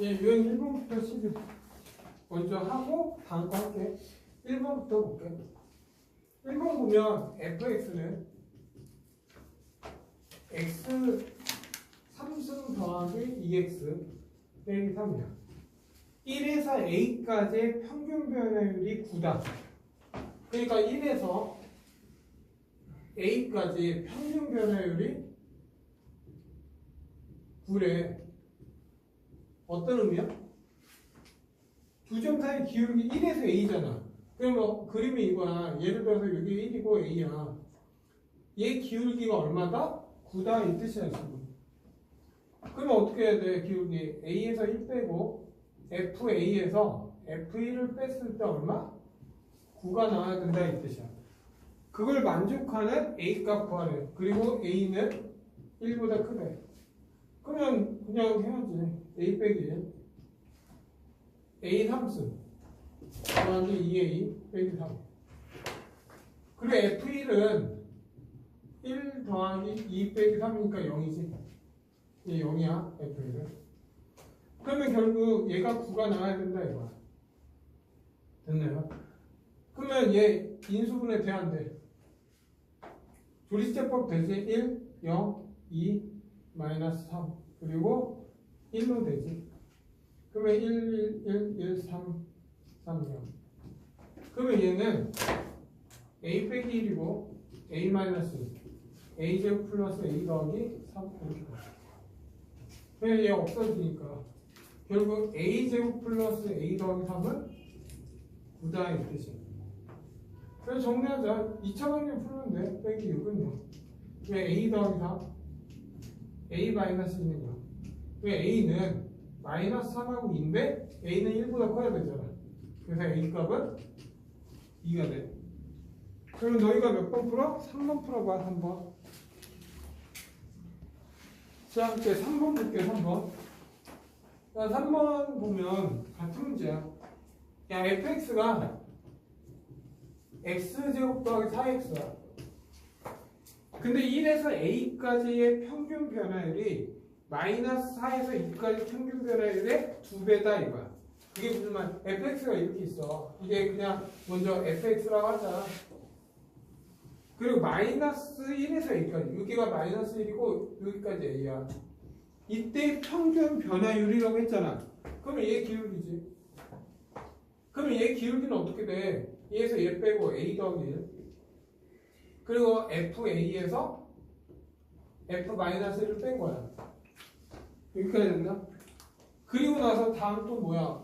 예, 유형 1번부터 11 먼저 하고 다음 거 할게. 1번부터 볼게. 1번 보면 fx는 x 3승 더하기 2x 빼기 3이야. 1에서 a까지의 평균 변화율이 9다. 그러니까 1에서 a까지 평균 변화율이 9래. 어떤 의미야? 두 점 사이 기울기 1에서 a잖아. 그러면 그림이 이거야. 예를 들어서 여기 1이고 a야. 얘 기울기가 얼마다? 9다 이 뜻이야 지금. 그러면 어떻게 해야 돼? 기울기 a에서 1 빼고 fa에서 f1을 뺐을 때 얼마? 9가 나와야 된다 이 뜻이야. 그걸 만족하는 a 값 구하래. 그리고 a는 1보다 크대. 그러면 그냥 해야지. a 빼기 1 a 3승 더하기 2a 빼기 3. 그리고 f1은 1 더하기 2 빼기 3이니까 0이지. 얘 0이야 f1은. 그러면 결국 얘가 9가 나와야 된다 이거야. 됐나요? 그러면 얘 인수분해 돼야 안 돼? 조리제법 되지? 1, 0, 2, 마이너스 3 그리고 1로 되지. 그러면 1, 1, 1, 1, 3, 3, 0. 그러면 얘는 a 빼기 1이고 a 마이너스 2 a 제곱 플러스 a 더하기 3 이렇게 돼. 그냥 얘 없어지니까 결국 a 제곱 플러스 a 더하기 3은 9다 이 뜻이야. 그래서 정리하자. 2차 방정 풀면 돼. 빼기 6은요. 왜 a 더하기 3? a 마이너스 2는 0. 왜 a는 마이너스 3하고 2인데 a는 1보다 커야 되잖아. 그래서 a 값은 2가 돼. 그럼 너희가 몇 번 풀어? 3번 풀어봐. 3번. 자, 이제 3번 볼게. 3번. 자, 3번 보면 같은 문제야. 야, fx가 x제곱 더하기 4x야. 근데 1에서 a까지의 평균 변화율이 마이너스 4에서 2까지 평균 변화율의 2배다 이거야. 그게 무슨 말? fx가 이렇게 있어. 이게 그냥 먼저 fx라고 하자. 그리고 마이너스 1에서 a까지. 여기가 마이너스 1이고 여기까지 a야. 이때 평균 변화율이라고 했잖아. 그러면 얘 기울기지. 그러면 얘 기울기는 어떻게 돼? 얘에서 얘 빼고 a 더하기 1. 그리고 fa에서 f-1을 뺀 거야. 여기까지 됐나? 그리고 나서 다음 또 뭐야?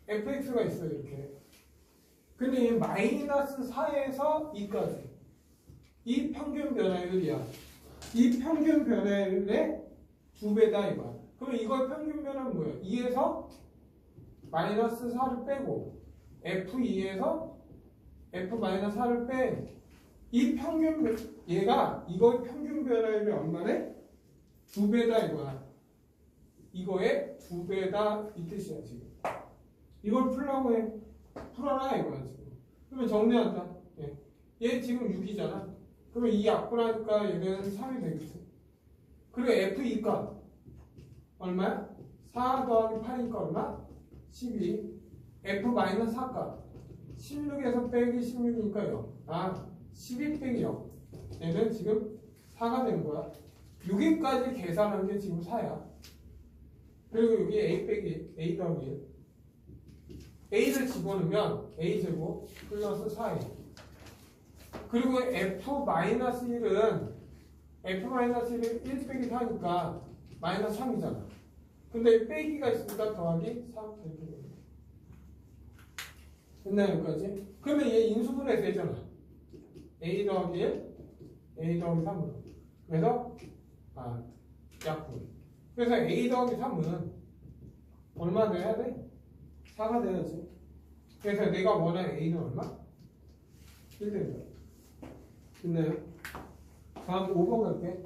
fx가 있어 이렇게. 근데 이 마이너스 4에서 2까지. 이 평균 변화율이야. 이 평균 변화율의 2배다 이거야. 그럼 이거 평균 변화는 뭐야? 2에서 마이너스 4를 빼고 f2에서 f-4를 빼. 이 평균 얘가 이거의 평균 변화율이 얼마네? 2배다 이거야. 이거의 2배다 이 뜻이야 지금. 이걸 풀라고 해. 풀어라 이거야 지금. 그러면 정리한다. 얘 지금 6이잖아. 그러면 이 약분하니까 얘는 3이 되겠지. 그리고 f2 값 얼마야? 4 더하기 8이니까 얼마? 12. f-4 값 16에서 빼기 16이니까 0. 아, 12 빼기 0. 얘는 지금 4가 된 거야. 6위까지 계산한 게 지금 4야. 그리고 여기 a 빼기 a 더하기 1. a를 집어넣으면 a제곱 플러스 4a. 그리고 f-1은 f-1은 1 빼기 4니까 마이너스 3이잖아. 근데 빼기가 있으니까 더하기 3 이렇게 됩니다. 됐나요 여기까지? 그러면 얘 인수분해 되잖아. a 더하기 1, a 더하기 3으로. 그래서 약분. 그래서 a 더하기 3은 얼마 돼야 돼? 4가 돼야지. 그래서 내가 원하는 a는 얼마? 1 된다. 됐나요? 다음 5번 갈게.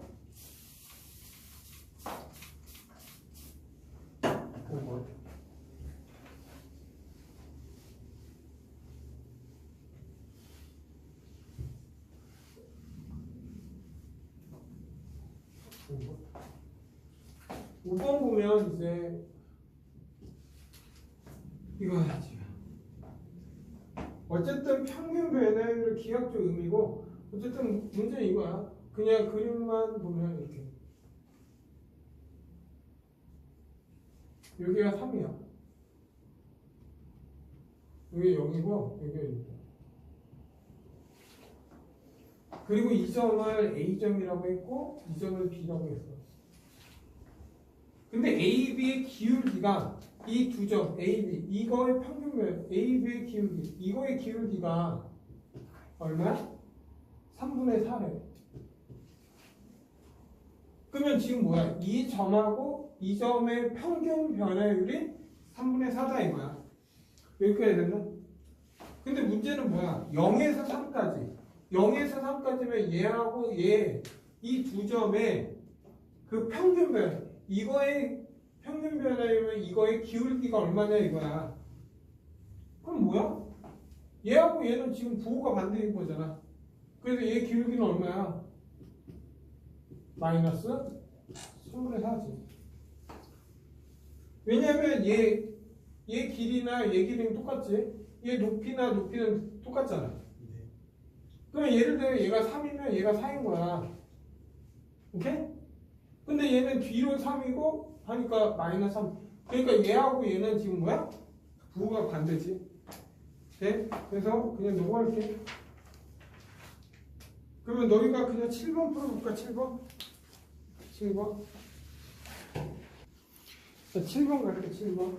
5번. 보면 이제 이거야 지금. 어쨌든 평균 변화율의 기하적 의미고 어쨌든 문제는 이거야. 그냥 그림만 보면 이렇게 여기가 3이야. 여기 0이고 여기가 6이야. 그리고 이 점을 A점이라고 했고 이 점을 B라고 했어. 근데 A, B의 기울기가 이 두 점 A, B 이거의 평균별 A, B의 기울기 이거의 기울기가 얼마야? 3분의 4래. 그러면 지금 뭐야? 이 점하고 이 점의 평균 변화율이 3분의 4다 이거야. 이렇게 해야 되나? 근데 문제는 뭐야? 0에서 3까지 0에서 3까지면 얘하고 얘 이 두 점의 그 평균 변화 이거의 평균 변화율은 이거의 기울기가 얼마냐 이거야. 그럼 뭐야? 얘하고 얘는 지금 부호가 반대인 거잖아. 그래서 얘 기울기는 얼마야? 마이너스 3분의 4지. 왜냐면 얘 길이나 얘 길이는 똑같지. 얘 높이나 높이는 똑같잖아. 그러면 예를 들어 얘가 3이면 얘가 4인 거야. 오케이? 근데 얘는 뒤로 3이고 하니까 마이너스 3. 그러니까 얘하고 얘는 지금 뭐야? 부호가 반대지. 네? 그래서 그냥 넘어갈게. 그러면 너희가 그냥 7번 풀어볼까? 7번? 7번? 자, 7번 갈게. 7번.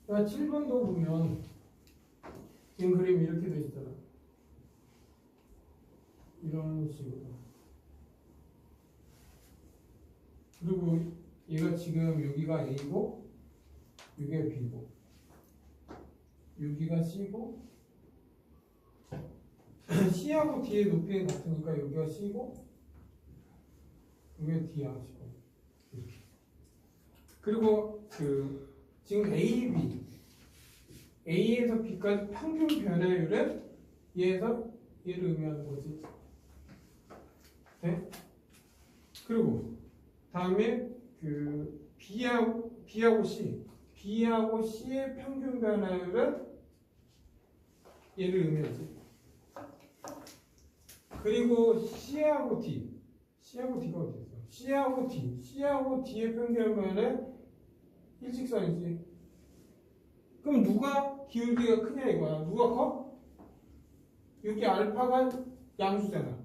자, 7번도 보면 지금 그림이 이렇게 돼 있잖아. 이런 식으로. 그리고 얘가 지금 여기가 A고 여기가 B고 여기가 C고 C하고 D의 높이는 같으니까 여기가 C고 여기가 D야 지금. 이렇게. 그리고 그 지금 A, B A에서 B까지 평균 변화율은 얘에서 얘를 의미하는 거지. 네? 그리고 다음에 그 B하고 C의 평균 변화율은 얘를 의미하지. 그리고 C하고 D가 어디 있어? C하고 D의 평균 변화는 일직선이지. 그럼 누가 기울기가 크냐 이거야. 누가 커? 여기 알파가 양수잖아.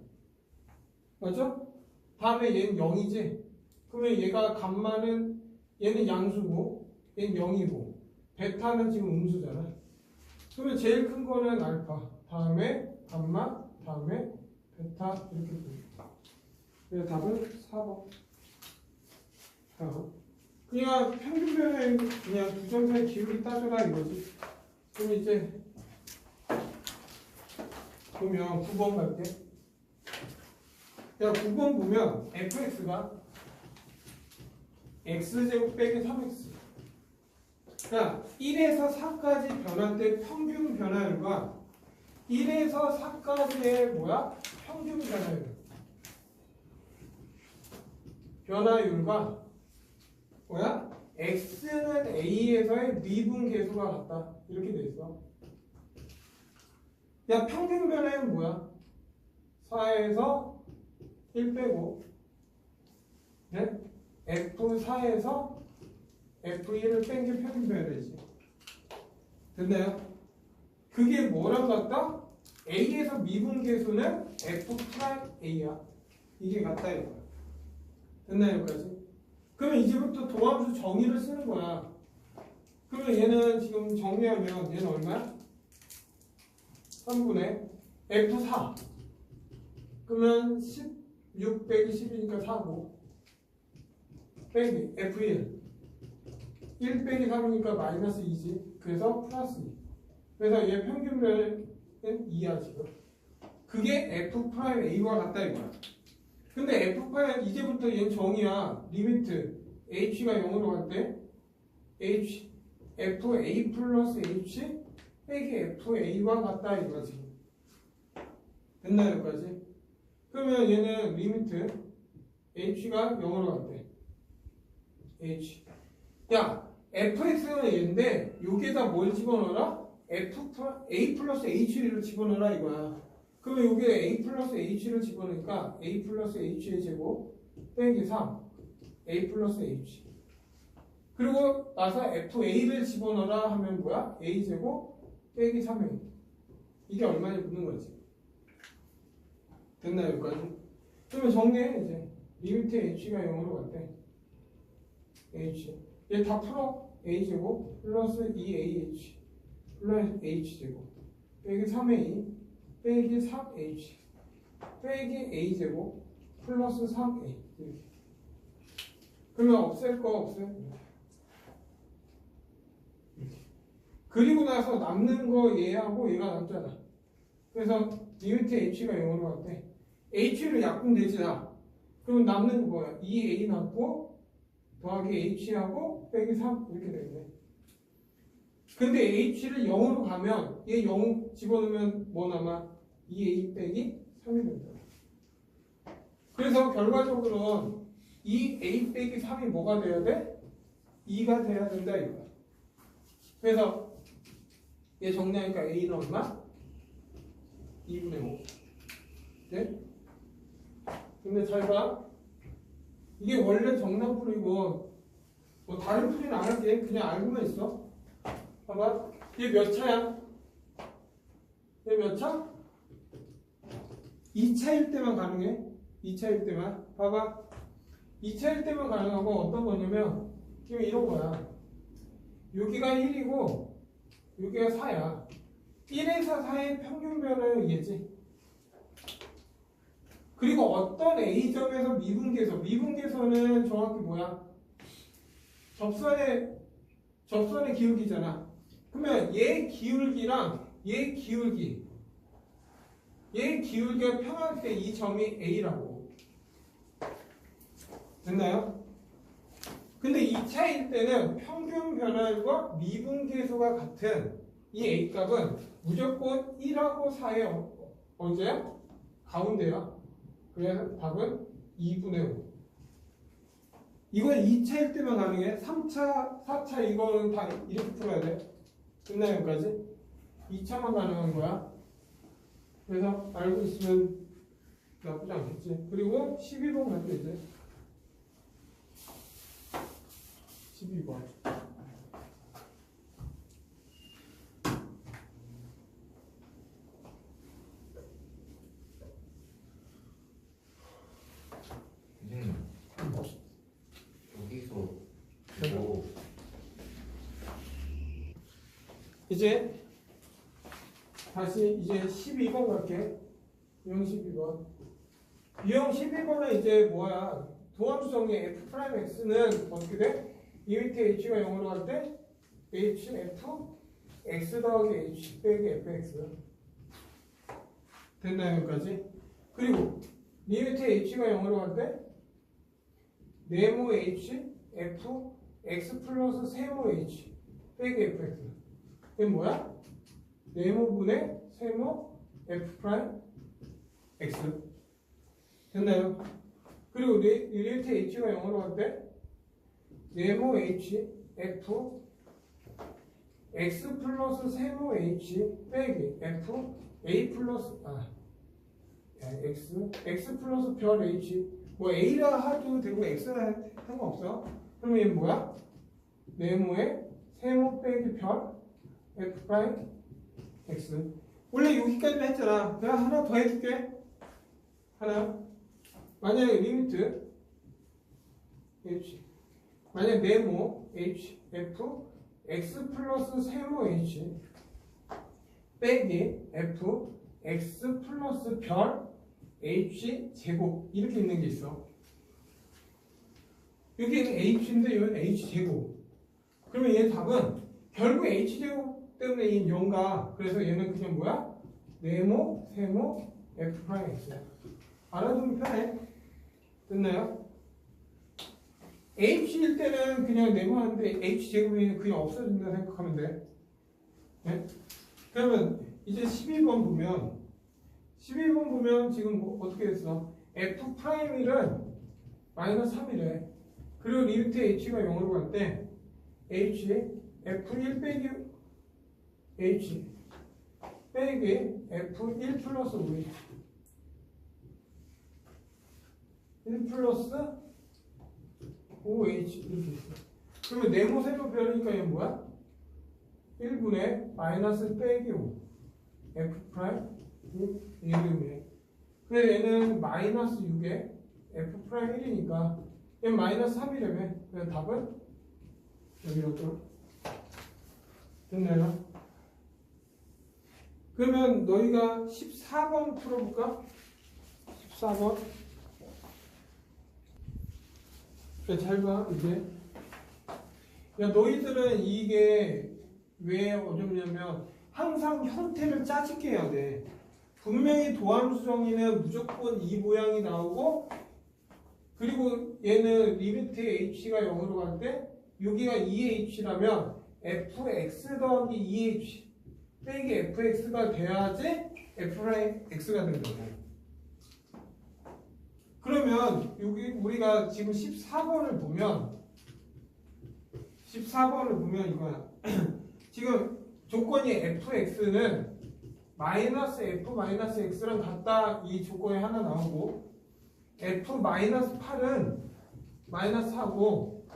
맞죠? 다음에 얘는 0이지. 그러면 얘가 감마는 얘는 양수고 얘는 0이고 베타는 지금 음수잖아. 그러면 제일 큰 거는 알파, 다음에 감마, 다음에 베타 이렇게 됩니다. 그래서 답은 4번. 그냥 평균 변화율 그냥 두 점 사이 기울기 따져라 이거지. 그럼 이제 보면 9번 갈게. 야 9번 보면 fx가 x제곱 빼기 3x. 그러니까 1에서 4까지 변할 때 평균 변화율과 1에서 4까지의 뭐야? 평균 변화율과 뭐야? x는 a에서의 미분 계수가 같다. 이렇게 돼 있어. 야 평균 변화율은 뭐야? 4에서 1 빼고 네? F4에서 F1을 뺀 게 평균 변화율이지. 됐나요? 그게 뭐랑 같다? A에서 미분 계수는 F'A야. 이게 같다 이거야. 됐나요? 여기까지? 그러면 이제부터 도함수 정의를 쓰는 거야. 그러면 얘는 지금 정리하면 얘는 얼마야? 3분의 F4 그러면 16 빼기 10이니까 4고 빼기 F1 1 빼기 3이니까 마이너스 2지. 그래서 플러스 2. 그래서 얘 평균별은 2야 지금. 그게 F'A와 같다 이거야. 근데 F'A 이제부터 얘는 정의야. 리미트 H가 0으로 갈 때 H FA 플러스 H 빼기 FA와 같다 이거야 지금. 됐나요 여기까지? 그러면 얘는 리미트 H가 0으로 갈 때 H. 야 fx는 얘인데 여기에다 뭘 집어넣어라? a 플러스 h를 집어넣어라 이거야. 그러면 여기에 a 플러스 h를 집어넣으니까 a 플러스 h의 제곱 빼기 3 a 플러스 h. 그리고 나서 fa를 집어넣어라 하면 뭐야? a 제곱 빼기 3a. 이게 얼마나 붙는 거지? 됐나요 여기까지? 그러면 정리해 이제. 리미트 h가 0으로 갈 때 h 얘 다 풀어. a 제곱 플러스 2ah 플러스 h 제곱 빼기 3a 빼기 3h 빼기 a 제곱 플러스 3a 이렇게. 그러면 없앨 거 없애? 이렇게. 그리고 나서 남는 거 얘하고 얘가 남잖아. 그래서 리미트 h가 0으로 갈 때 h를 약분되지나 그럼 남는 거 뭐야? 2a 남고 더하기 h하고 빼기 3 이렇게 되겠네. 근데 h를 0으로 가면 얘 0 집어넣으면 뭐 남아? 2a 빼기 3이 된다. 그래서 결과적으로는 2a 빼기 3이 뭐가 돼야 돼? 2가 돼야 된다 이거야. 그래서 얘 정리하니까 a는 얼마? 2분의 5. 네? 근데 잘 봐. 이게 원래 정답풀이고 뭐 다른 풀이는 안 할게. 그냥 알고만 있어. 봐봐. 얘 몇 차야? 얘 몇 차? 2차일 때만 가능해. 2차일 때만. 봐봐. 2차일 때만 가능하고 어떤 거냐면 지금 이런 거야. 여기가 1이고 여기가 4야. 1에서 4의 평균변은 얘지. 그리고 어떤 A점에서 미분계에서는 정확히 뭐야? 접선의 기울기잖아. 그러면 얘 기울기랑 얘 기울기가 평할 때 이 점이 A라고. 됐나요? 근데 2차일 때는 평균 변화율과 미분계수가 같은 이 A 값은 무조건 1하고 4의 언제야? 가운데야. 그래서 답은 2분의 5. 이건 2차일 때만 가능해. 3차, 4차 이거는 다 이렇게 풀어야 돼. 끝나요 여기까지? 2차만 가능한 거야. 그래서 알고 있으면 나쁘지 않겠지. 그리고 12번 갈 때 이제 12번. 이제 다시 이제 12번 갈게. 유형 12번. 유형 12번은 이제 뭐야? 도함수정의 f'x는 어떻게 돼? 이 밑에 h가 0으로 갈 때 h, f, x 더하기 h 빼기 fx. 됐나요 여기까지? 그리고 이 밑에 h가 0으로 갈 때 네모 h, f, x 플러스 세모 h 빼기 fx. 이게 뭐야? 네모분의 세모 f 프라임 x. 됐나요? 그리고 리미트 h가 0으로 갈 때 네모 h, f, x 플러스 세모 h 빼기 f, a 플러스 x 플러스 별 h. 뭐 a라 해도 되고 x라 상관없어. 그러면 얘는 뭐야? 네모의 세모 빼기 별 f 프라임 x. 원래 여기까지만 했잖아. 내가 하나 더 해줄게. 하나. 만약에 리미트 h, 만약 네모 h, f, x 플러스 세모 h 빼기 f, x 플러스 별 h 제곱 이렇게 있는 게 있어. 여기는 h인데 여기는 h 제곱. 그러면 얘 답은 결국 h 제곱 때문에 이 0가. 그래서 얘는 그냥 뭐야? 네모, 세모, f 프라임 x야. 알아두면 편해. 됐나요? h일 때는 그냥 네모 하는데 h 제곱이 그냥 없어진다 생각하면 돼. 네? 그러면 이제 12번 보면 지금 뭐 어떻게 됐어? f 프라임 1은 마이너스 3이래. 그리고 리미트 h가 0으로 갈 때 H F1 빼기 H 빼기 F1 플러스 OH 1 플러스 OH 이렇게 있어. 그러면 네모 세모 별이니까 얘는 뭐야? 1분의 마이너스 빼기 5 F 프라임 1이네. 그래 얘는 마이너스 6에 F 프라임 1이니까 얘는 마이너스 3이라며. 그래서 답은 여기로 또 됐나요? 그러면 너희가 14번 풀어볼까? 14번. 잘 봐, 이제. 야, 너희들은 이게 왜 어렵냐면 항상 형태를 짜집게 해야 돼. 분명히 도함수 정의는 무조건 이 모양이 나오고, 그리고 얘는 리미트 h가 0으로 갈 때 여기가 2h라면 fx 더하기 2h 빼기 fx가 돼야지 fx가 되는 거고. 그러면 여기 우리가 지금 14번을 보면 이거야. 지금 조건이 fx는 마이너스 f 마이너스 x랑 같다, 이 조건이 하나 나오고, f 마이너스 8은 마이너스 하고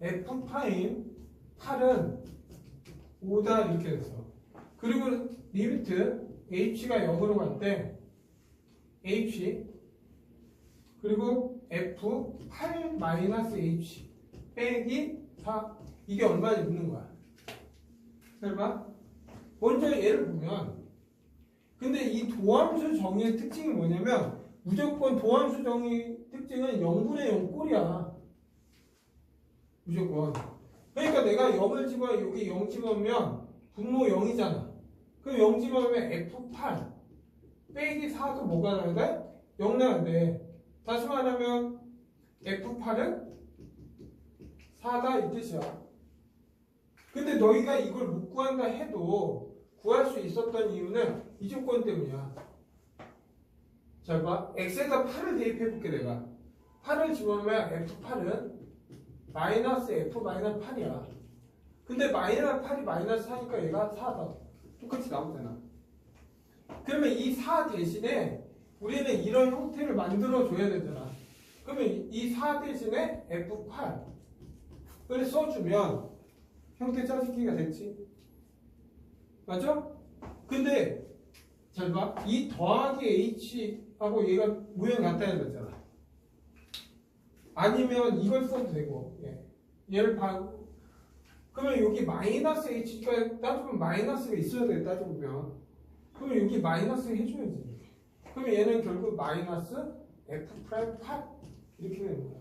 f 파임 8은 5다 이렇게 됐어. 그리고 리미트 h가 0으로 갈 때 h 그리고 f8 마이너스 h 빼기 4, 이게 얼마인지 묻는 거야. 잘 봐. 먼저 얘를 보면, 근데 이 도함수 정의의 특징이 뭐냐면 무조건 도함수 정의 특징은 0분의 0 꼴이야. 무조건. 그러니까 내가 0을 집어 여기 0 집으면 분모 0이잖아. 그럼 0 집으면 f8 빼기 4도 뭐가 나야 돼? 0 나야 돼. 다시 말하면 f8은 4다 이 뜻이야. 근데 너희가 이걸 못 구한다 해도 구할 수 있었던 이유는 이 조건 때문이야. 잘 봐. x에다 8을 대입해 볼게. 내가 8을 집어넣으면 f8은 마이너스 f 마이너스 8이야. 근데 마이너스 8이 마이너스 4니까 얘가 4다. 똑같이 나오잖아. 그러면 이 4 대신에 우리는 이런 형태를 만들어 줘야 되잖아. 그러면 이 4 대신에 f8을 써주면 형태 짜집기가 됐지. 맞죠? 근데 잘 봐. 이 더하기 h하고 얘가 모양 같다는 거잖아. 아니면 이걸 써도 되고, 얘를 봐. 그러면 여기 마이너스 h가 따지면 마이너스가 있어야 돼. 따져보면. 그러면 여기 마이너스 해줘야지. 그러면 얘는 결국 마이너스 f'8 이렇게 되는 거야.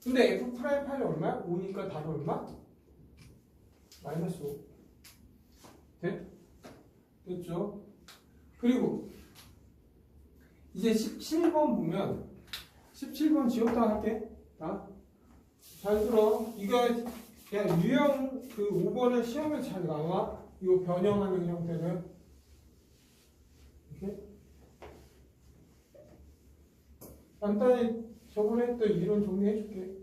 근데 f'8이 얼마야? 5니까 답은 얼마? 마이너스 5. 됐죠? 그리고 이제 17번 보면 17번 지웠다 할게. 잘 들어. 이거 그냥 유형 그 5번은 시험에 잘 나와. 이거 변형하는 형태는 이렇게 간단히 저번에 했던 이론 정리해줄게.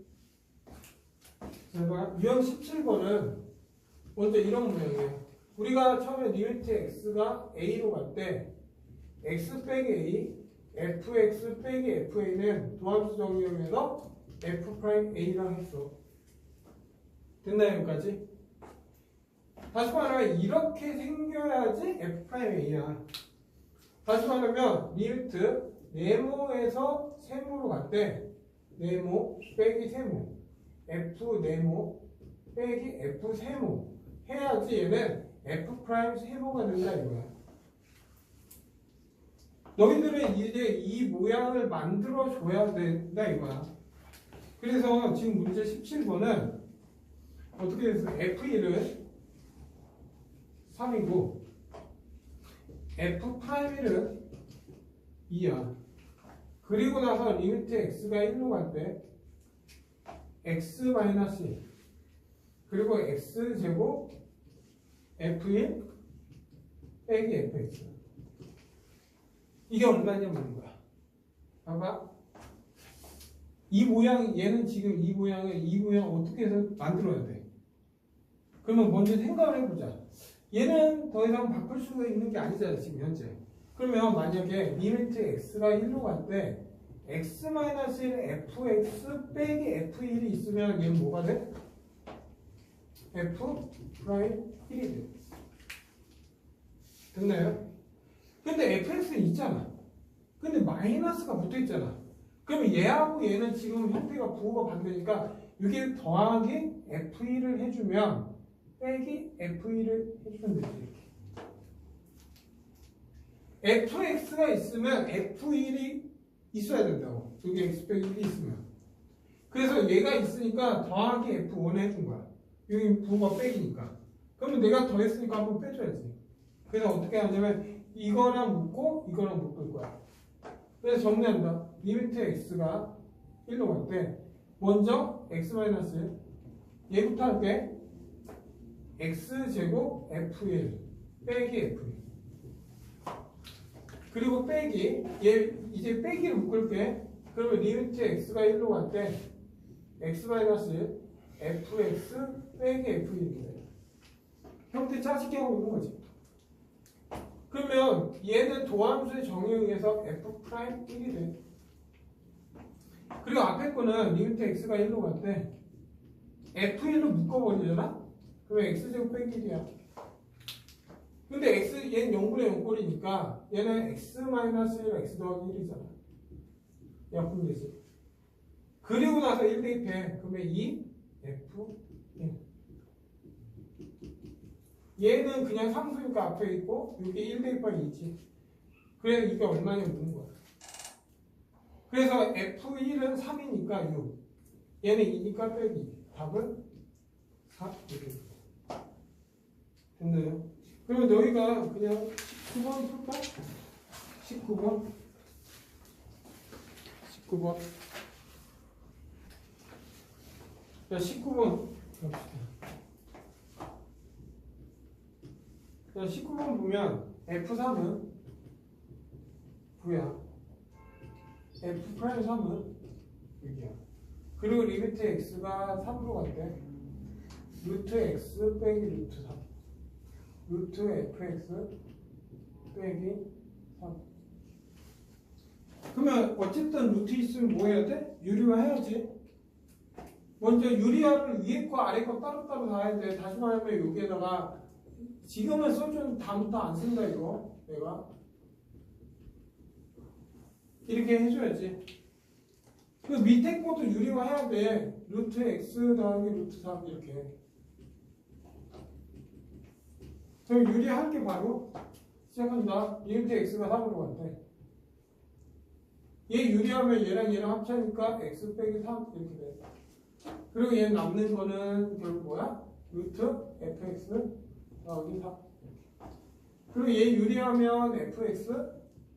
잘 봐. 유형 17번은 먼저 이런 모양이에요. 우리가 처음에 리미트 x가 a로 갈 때 x 빼기 a, fx 빼기 fa는 도함수 정의형에서 f'a랑 했어. 됐나요? 여기까지? 다시 말하면 이렇게 생겨야지 f'a야. 다시 말하면 리미트 네모에서 세모로 갈 때 네모 빼기 세모, f 네모 빼기 f 세모 해야지 얘는 f 프라임 세모가 된다 이거야. 너희들은 이제 이 모양을 만들어 줘야 된다 이거야. 그래서 지금 문제 17번은 어떻게 됐어? f1은 3이고 f 프라임1은 2야. 그리고 나서 리미트 x가 1로 갈 때 x 마이너스 1 그리고 x제곱 f1 빼기 fx 이게 얼마냐 묻는 거야. 봐봐. 이 모양, 얘는 지금 이 모양 어떻게 해서 만들어야 돼? 그러면 먼저 생각을 해보자. 얘는 더 이상 바꿀 수가 있는 게 아니잖아 지금 현재. 그러면 만약에 리미트 x가 1로 갈 때 x-1 fx 빼기 f1이 있으면 얘는 뭐가 돼? f 프라임 1이 돼. 됐나요? 근데 fx는 있잖아. 근데 마이너스가 붙어 있잖아. 그러면 얘하고 얘는 지금 형태가 부호가 반대니까 이게 더하기 f1을 해주면 빼기 f1을 해주면 되지. fx가 있으면 f1이 있어야 된다고. 여기 x 빼기 1이 있으면. 그래서 얘가 있으니까 더하기 f1 해준 거야. 여기 부호가 빼기니까. 그러면 내가 더했으니까 한번 빼줘야지. 그래서 어떻게 하냐면 이거랑 묶고 이거랑 묶을 거야. 그래서 정리한다. 리미트 x가 1로 갈 때 먼저 x-1 얘부터 할게. x제곱 f1 빼기 f1 그리고 빼기 얘 이제 빼기를 묶을게. 그러면 리미트 x가 1로 갈 때 x-1 fx 빼기 f1인데 형태 짜집기 하고 있는 거지. 그러면 얘는 도함수의 정의에 의해서 f'1이 돼. 그리고 앞에 거는 리미트 x가 1로 갈 때 f1로 묶어버리잖아? 그러면 x제곱 빼기 1이야. 근데 얘는 0분의 0꼴이니까 얘는 x-1 x 더하기 1이잖아. 약분 되지. 그리고 나서 1 대입해. 그러면 2 f1. 얘는 그냥 상수니까 앞에 있고 이게 1 대입하기 2지. 그래서 이게 얼마냐 묻는 거야. 그래서 f1은 3이니까 6. 얘는 2니까 빼기. 답은 4. 이렇게. 됐나요? 그러면 너희가 그냥 19번 풀까? 19번. 19번. 자, 19번 갑시다. 자, 19번 보면 F3은 9야. F'3은 6이야. 그리고 리미트 x가 3으로 갈 때 루트 x 빼기 루트 3 루트 fx 빼기 3. 그러면 어쨌든 루트 있으면 뭐 해야 돼? 유리화 해야지. 먼저 유리화를 위에 거 아래 거 따로따로 다 해야 돼. 다시 말하면 여기에다가 지금은 써준 다음부터 안 쓴다 이거 내가 이렇게 해줘야지. 그 밑에 것도 유리화 해야 돼. 루트 x 더하기 루트 3 이렇게. 그럼 유리할 게 바로 시작한다. 리미트 x가 3으로 갔대. 얘 유리하면 얘랑 합치니까 x 빼기 3 이렇게 돼. 그리고 얘 남는 거는 결국 뭐야? 루트 fx 더하기 3. 그리고 얘 유리하면 fx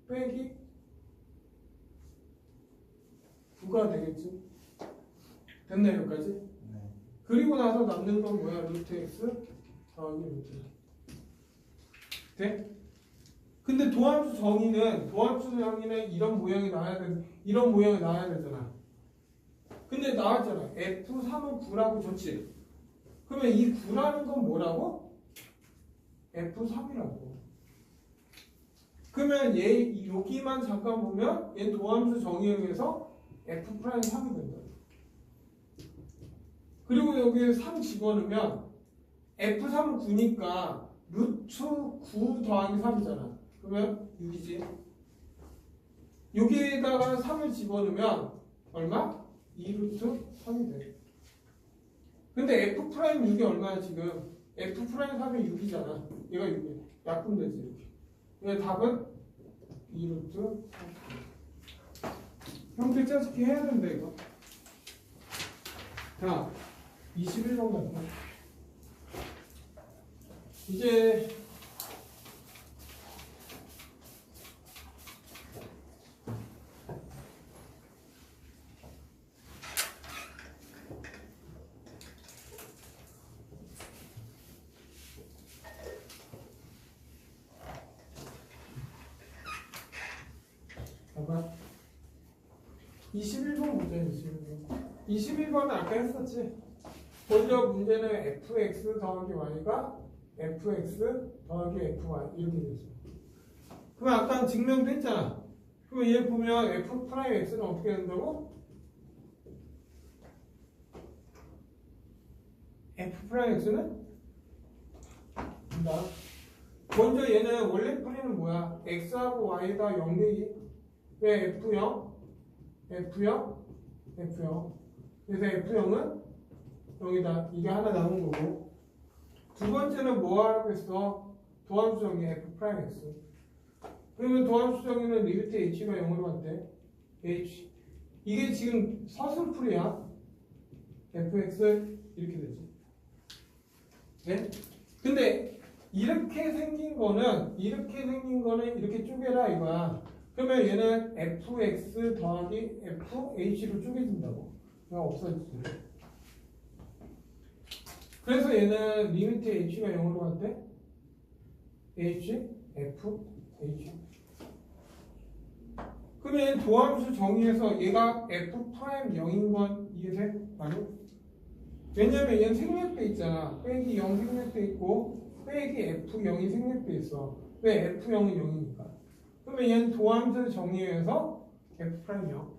빼기 9가 되겠지. 됐네 여기까지? 네. 그리고 나서 남는 건 뭐야? 루트 x 더하기 루트 3. 돼? 근데 도함수 정의는 이런 모양이 나와야 되잖아. 근데 나왔잖아. F3은 9라고 줬지. 그러면 이 9라는 건 뭐라고? F3이라고. 그러면 얘 여기만 잠깐 보면 얘 도함수 정의에 의해서 F'3이 된다. 그리고 여기에 3 집어넣으면 F3은 9니까 루트 9 더하기 3이잖아. 그러면 6이지. 여기에다가 3을 집어넣으면 얼마? 2루트 3이 돼. 근데 F'6이 얼마야 지금? F'3이 6이잖아. 얘가 6이야. 약분되지 이렇게. 그래서 답은 2루트 3. 형태 짜집기 해야 된다 이거. 자, 21번 갈까? 이제 봐봐. 21번 보자. 21번은 아까 했었지. 먼저 문제는 fx 더하기 y가 fx 더하기 fy 이렇게 됐어. 그럼 아까 증명도 했잖아. 그럼 얘 보면 f 프라임 x는 어떻게 된다고? f 프라임 x는 먼저 얘는 원래 풀이는 뭐야? x하고 y가 0대기. 왜 f0? f0? f0. 그래서 f0은 여기다 이게 하나 남은 거고. 두 번째는 뭐 하라고 했어? 도함수 정의 f 프라임 x. 그러면 도함수 정의는 리미트 h가 0으로 간대. h. 이게 지금 서술풀이야. fx 이렇게 되지. 네? 근데 이렇게 생긴 거는 이렇게 쪼개라 이거야. 그러면 얘는 fx 더하기 fh로 쪼개진다고. 그냥 없어지지. 그래서 얘는 리미트 h가 0으로 간대. h, f, h. 그러면 도함수 정의에서 얘가 f 프라임 0인 건 이해돼? 아니? 왜냐면 얘는 생략돼 있잖아. 빼기 0 생략돼 있고 빼기 f0이 생략돼 있어. 왜? f0은 0이니까. 그러면 얘는 도함수 정의에서 f 프라임 0.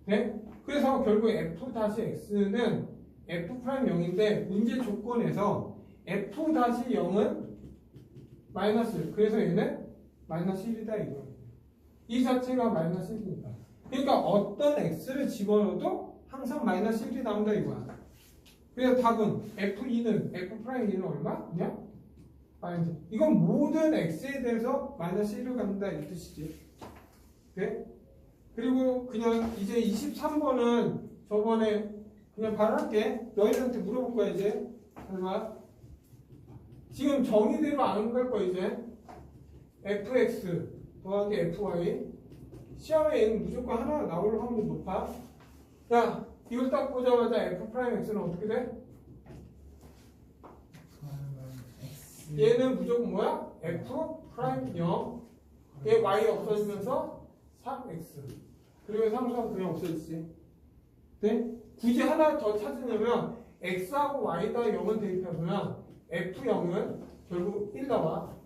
네? 그래서 결국 f 다시 x는 f 프라임 0인데 문제 조건에서 f 다시 0은 마이너스 1. 그래서 얘는 마이너스 1이다 이거. 이 자체가 마이너스 1이니까. 그러니까 어떤 x를 집어넣어도 항상 마이너스 1이 나온다 이거야. 그래서 답은 f2는 f 프라임 2는 얼마? 그냥 마이너스. 이건 모든 x에 대해서 마이너스 1을 갖는다 이 뜻이지. 네? 그리고 그냥 이제 23번은 저번에 그냥 바로 할게. 너희들한테 물어볼 거야 이제. 얼마? 지금 정의대로 안 갈 거야 이제. fx 더하기 fy. 시험에 얘는 무조건 하나 나올 확률이 높아. 야, 이걸 딱 보자마자 f 프라임 x는 어떻게 돼? 얘는 무조건 뭐야? f 프라임 0. 얘 y 없어지면서 3x. 그리고 상수함 그냥 없어지지. 네? 굳이 하나 더 찾으려면 x하고 y다 0은 대입해보면 f0은 결국 1 나와.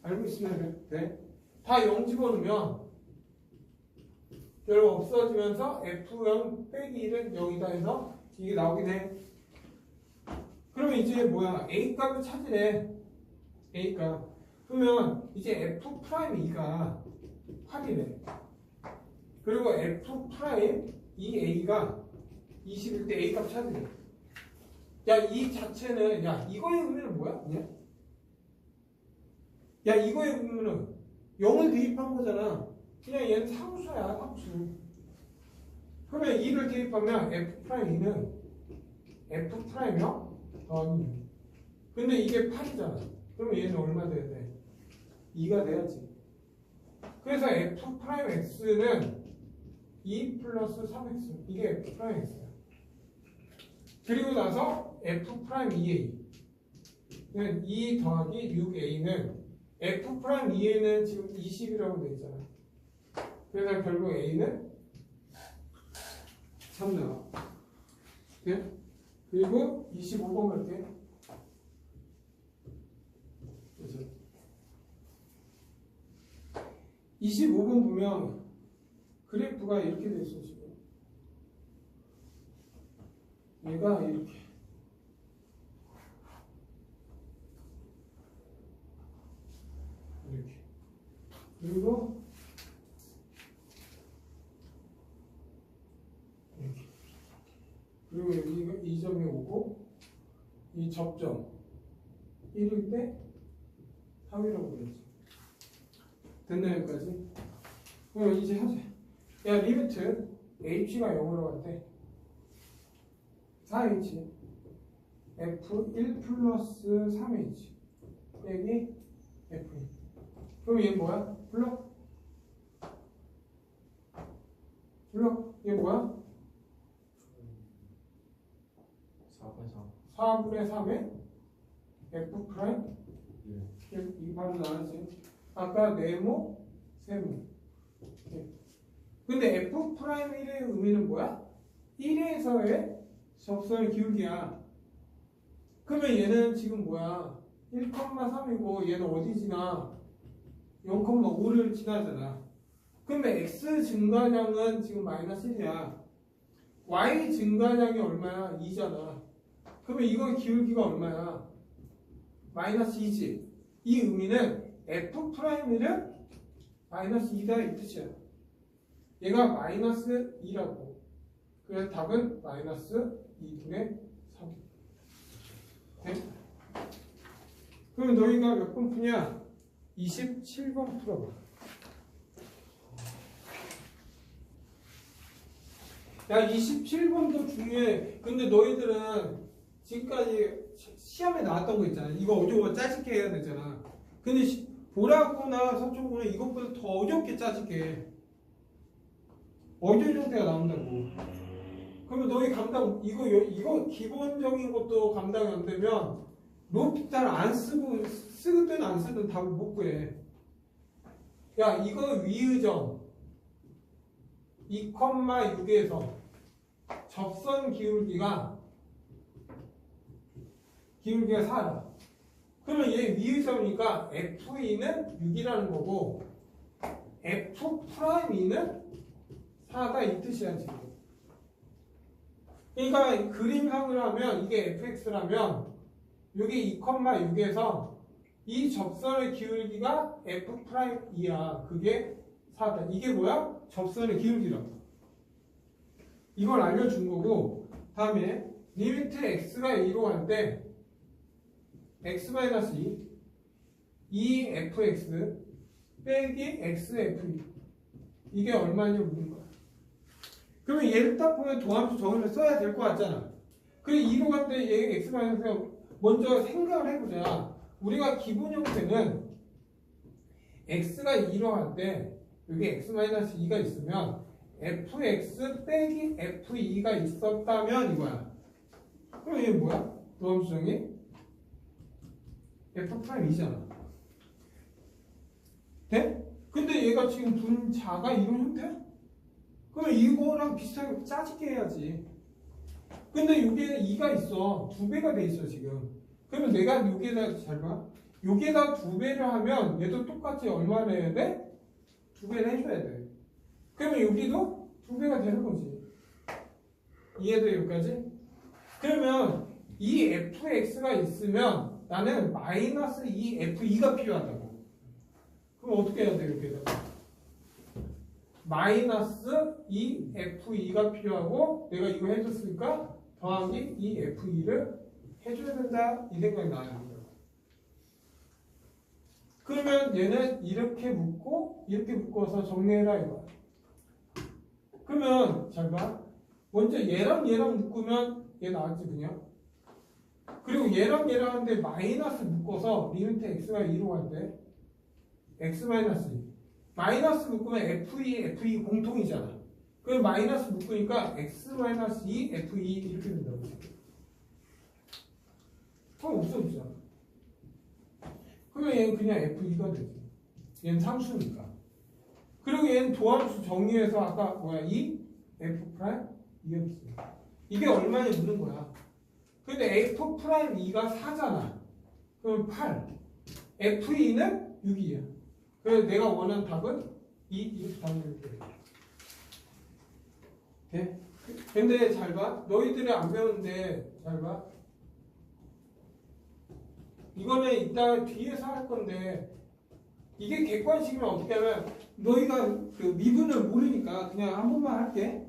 알고 있으면 돼. 다 0 집어넣으면 결국 없어지면서 f0 빼기 1은 0이다 해서 이게 나오긴 해. 그러면 이제 뭐야? a 값을 찾으래. a 값. 그러면 이제 f 프라임 2가 8이래. 그리고 f 프라임 2a가 21대 a 값 찾으래. 야, 이 자체는 야 이거의 의미는 뭐야? 그냥? 야, 이거의 의미는 0을 대입한 거잖아. 그냥 얘는 상수야, 상수. 그러면 2를 대입하면 f 프라임 2는 f 프라임 0 더하기 6. 근데 이게 8이잖아. 그러면 얘는 얼마 돼야 돼? 2가 돼야지. 그래서 f 프라임 x는 2 플러스 3x. 이게 f 프라임 x야. 그리고 나서 f 프라임 2a는 2 더하기 6a는 f 프라임 2a는 지금 20이라고 돼 있잖아. 그래서 결국 a는 3 나와. 네? 그리고 25번 갈게. 그래서 25번 보면 그래프가 이렇게 돼 있어 지금. 얘가 이렇게. 이렇게. 그리고 이렇게. 그리고 여기 이 점이 오고 이 접점 1일 때 3이라고 그랬지. 됐나 여기까지? 그럼 이제 하자. 야, 리미트 h가 0으로 갔대. 4h f1 플러스 3h 빼기 f2. 그럼 얘 뭐야? 불러? 불러? 얘 뭐야? 4분의 3에 f 프라임? 이게 바로 나왔지. 아까 네모, 세모. 근데 f 프라임 1의 의미는 뭐야? 1에서의 접선의 기울기야. 그러면 얘는 지금 뭐야? 1,3이고 얘는 어디 지나? 0,5를 지나잖아. 그러면 x 증가량은 지금 마이너스 1이야. y 증가량이 얼마야? 2잖아. 그러면 이건 기울기가 얼마야? 마이너스 2지. 이 의미는 f'1은 마이너스 2다 이 뜻이야. 얘가 마이너스 2라고. 그래서 답은 마이너스 2분의 3. 네? 그럼 너희가 몇 번 푸냐? 27번 풀어봐. 야, 27번도 중요해. 근데 너희들은 지금까지 시험에 나왔던 거 있잖아. 이거 어려워 짜증게 해야 되잖아. 근데 보라고나 서초고는 이것보다 더 어렵게 짜증게 해. 어려운 형태가 나온다고. 그러면 너희 감당, 이거 기본적인 것도 감당이 안 되면 로피탈 안 쓰고, 쓰든 안 쓰든 답을 못 구해. 야, 이거 위의점 2,6에서 접선 기울기가 4다. 그러면 얘 위의점이니까 F2는 6이라는 거고 F'2는 4다 이 뜻이야 지금. 그러니까 그림상으로 하면 이게 fx라면 여기 2,6에서 이 접선의 기울기가 F'2야. 그게 4다. 이게 뭐야? 접선의 기울기라고. 이걸 알려준 거고, 다음에 리미트 x가 2로 갈 때 x-2 2fx 빼기 xf2 이게 얼마냐 묻는 거야. 그러면 얘를 딱 보면 도함수 정의를 써야 될 것 같잖아. 그래 2로 갈 때 얘 x-가 먼저 생각을 해보자. 우리가 기본 형태는 x가 2로 갈 때 여기 x-2가 있으면 fx 빼기 f2가 있었다면 이거야. 그럼 얘 뭐야? 도함수 정의 f'2잖아. 돼? 근데 얘가 지금 분자가 이런 형태야? 그러면 이거랑 비슷하게 짜집게 해야지. 근데 여기에 2가 있어. 2배가 돼 있어 지금. 그러면 내가 여기에다 잘 봐. 여기에다 2배를 하면 얘도 똑같이 얼마나 해야 돼? 2배를 해줘야 돼. 그러면 여기도 2배가 되는 거지. 이해돼 여기까지? 그러면 이 fx가 있으면 나는 마이너스 2f2가 필요하다고. 그럼 어떻게 해야 돼 여기에다가? 마이너스 2f2가 필요하고 내가 이거 해줬으니까 더하기 2f2를 해줘야 된다 이 생각이 나요. 그러면 얘는 이렇게 묶고 이렇게 묶어서 정리해라 이거야. 그러면 잘 봐. 먼저 얘랑 묶으면 얘 나왔지 그냥. 그리고 얘랑 하는데 마이너스 묶어서 리미트 x가 2로 갈 때 x-2 마이너스 묶으면 f2 공통이잖아. 그럼 마이너스 묶으니까 x-2 f2 이렇게 된다고. 그럼 없어지잖아. 그러면 얘는 그냥 f2가 되지. 얘는 상수니까. 그리고 얘는 도함수 정리해서 아까 뭐야? f' 이었지. 이게 얼마냐 묻는 거야. 근데 f'2가 4잖아. 그럼 8. f2는 6이야. 그래서 내가 원하는 답은 2 이렇게 답을 돼. 돼? 근데 잘 봐. 너희들이 안 배웠는데 잘 봐. 이거는 이따 뒤에서 할 건데 이게 객관식이면 어떻게 하면 너희가 그 미분을 모르니까 그냥 한 번만 할게.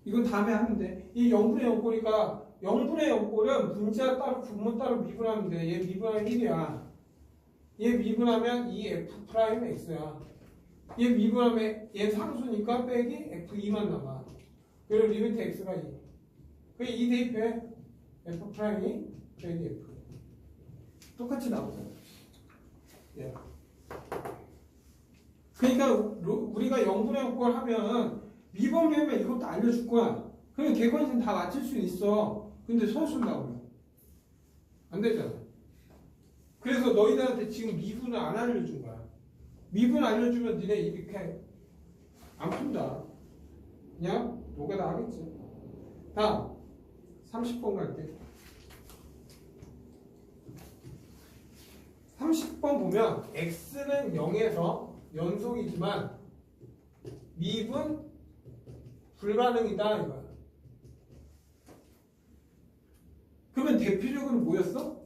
이건 다음에 하는데 이 0분의 0꼴이니까 0분의 0꼴은 분자 따로 분모 따로 미분하면 돼. 얘 미분하면 1이야. 얘 미분하면 이 f'x야. 얘 미분하면 얘 상수니까 빼기 f2만 남아. 그리고 리미트 x가 2. 그 2 대입해. f'이 빼기 f. 똑같이 나오잖아. 예. 그러니까 우리가 0분의 0꼴 하면 미분 배우면 이것도 알려줄 거야. 그러면 객관식 다 맞출 수 있어. 근데 소수 나오면 안 되잖아. 그래서 너희들한테 지금 미분을 안 알려준 거야. 미분 알려주면 니네 이렇게 안 푼다. 그냥 뭐가 다 하겠지. 다음 30번 갈게. 30번 보면 x는 0에서 연속이지만 미분 불가능이다 이거야. 그러면 대표적으로 뭐였어?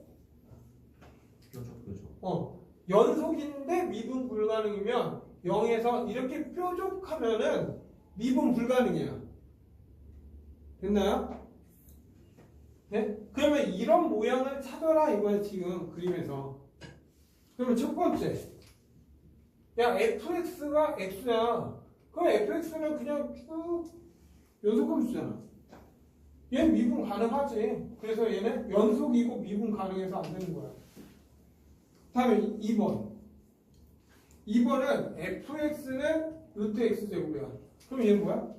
연속인데 미분 불가능이면 0에서 이렇게 뾰족하면은 미분 불가능이야. 됐나요? 네? 그러면 이런 모양을 찾아라 이거야 지금 그림에서. 그러면 첫 번째, 야 fx가 x야. 그럼 fx는 그냥 쭉 연속함수잖아. 얘는 미분 가능하지. 그래서 얘는 연속이고 미분 가능해서 안 되는 거야. 다음에 2번. 2번은 fx는 루트 x제곱이야. 그럼 얘는 뭐야?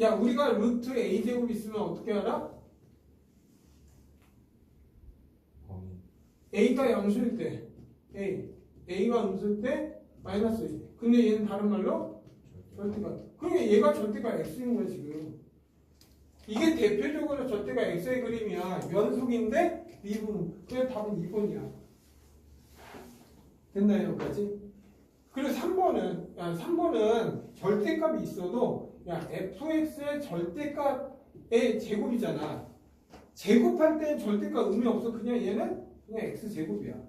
야 우리가 루트 a제곱 있으면 어떻게 알아? a가 양수일 때 a가 음수일 때 마이너스 1. 근데 얘는 다른 말로 절대가. 그러니까 얘가 절대가 x인 거야 지금. 이게 대표적으로 절대가 x의 그림이야. 연속인데 미분. 그래서 답은 2번이야. 됐나요 여기까지? 그리고 3번은 절대값이 있어도 야 fx의 절대값의 제곱이잖아. 제곱할 때는 절대값 의미 없어. 그냥 얘는 그냥 x제곱이야.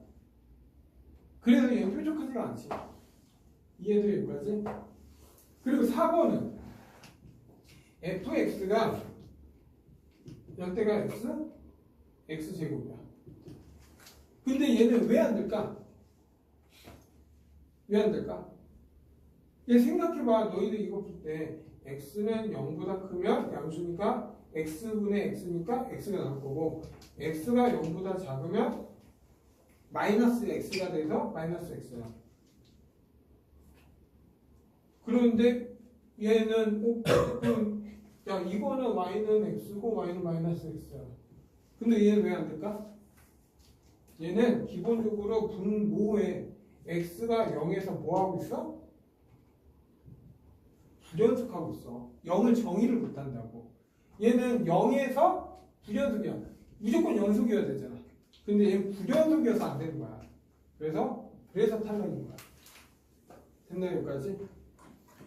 그래서 얘는 뾰족하지가 않지. 이해돼 여기까지? 그리고 4번은 fx가 절대가 x제곱이야. 근데 얘는 왜 안 될까? 왜 안 될까? 얘 생각해봐. 너희들 이거 볼 때 x는 0보다 크면 양수니까 x분의 x니까 x가 나올 거고 x가 0보다 작으면 마이너스 x가 돼서 마이너스 x야. 그런데 얘는 야 이거는 y는 x고 y는 마이너스 x야. 근데 얘는 왜 안 될까? 얘는 기본적으로 분모에 x가 0에서 뭐 하고 있어? 불연속하고 있어. 0을 정의를 못한다고. 얘는 0에서 불연속이야. 무조건 연속이어야 되잖아. 근데 얘는 불연속이어서 안 되는 거야. 그래서 탈락인 거야. 됐나요 여기까지?